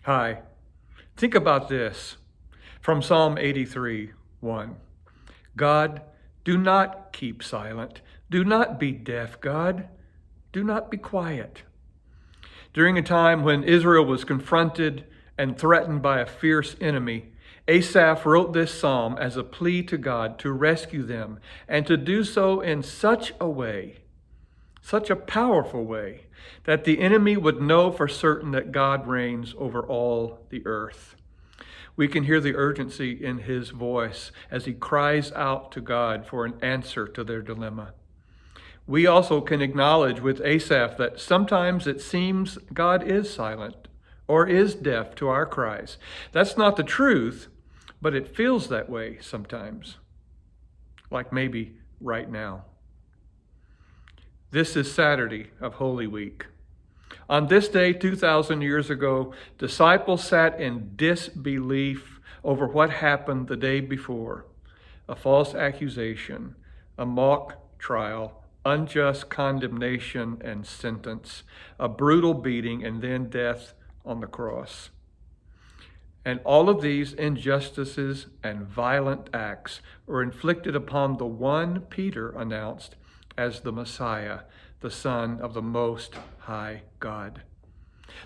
Hi. Think about this from Psalm 83:1. God, do not keep silent. Do not be deaf, God. Do not be quiet. During a time when Israel was confronted and threatened by a fierce enemy, Asaph wrote this psalm as a plea to God to rescue them and to do so in such a way, such a powerful way, that the enemy would know for certain that God reigns over all the earth. We can hear the urgency in his voice as he cries out to God for an answer to their dilemma. We also can acknowledge with Asaph that sometimes it seems God is silent or is deaf to our cries. That's not the truth, but it feels that way sometimes, like maybe right now. This is Saturday of Holy Week. On this day, 2,000 years ago, disciples sat in disbelief over what happened the day before: a false accusation, a mock trial, unjust condemnation and sentence, a brutal beating, and then death on the cross. And all of these injustices and violent acts were inflicted upon the one Peter announced as the Messiah, the Son of the Most High God.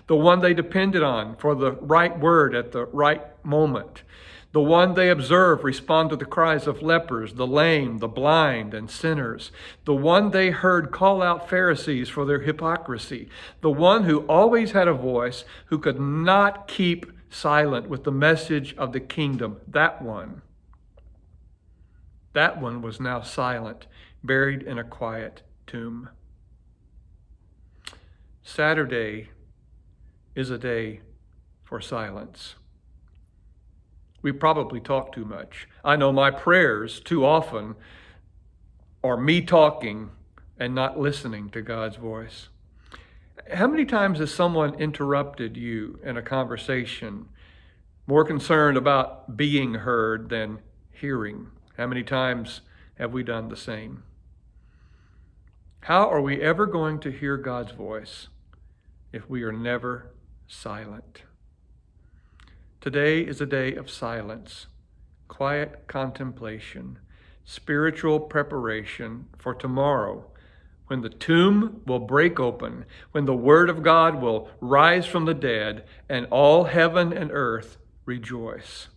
The one they depended on for the right word at the right moment. The one they observed respond to the cries of lepers, the lame, the blind, and sinners. The one they heard call out Pharisees for their hypocrisy. The one who always had a voice, who could not keep silent with the message of the kingdom. That one was now silent, buried in a quiet tomb. Saturday is a day for silence. We probably talk too much. I know my prayers too often are me talking and not listening to God's voice. How many times has someone interrupted you in a conversation, more concerned about being heard than hearing? How many times have we done the same? How are we ever going to hear God's voice if we are never silent? Today is a day of silence, quiet contemplation, spiritual preparation for tomorrow, when the tomb will break open, when the Word of God will rise from the dead, and all heaven and earth rejoice.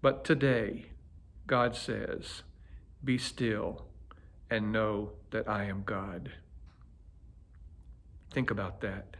But today, God says, "Be still and know that I am God." Think about that.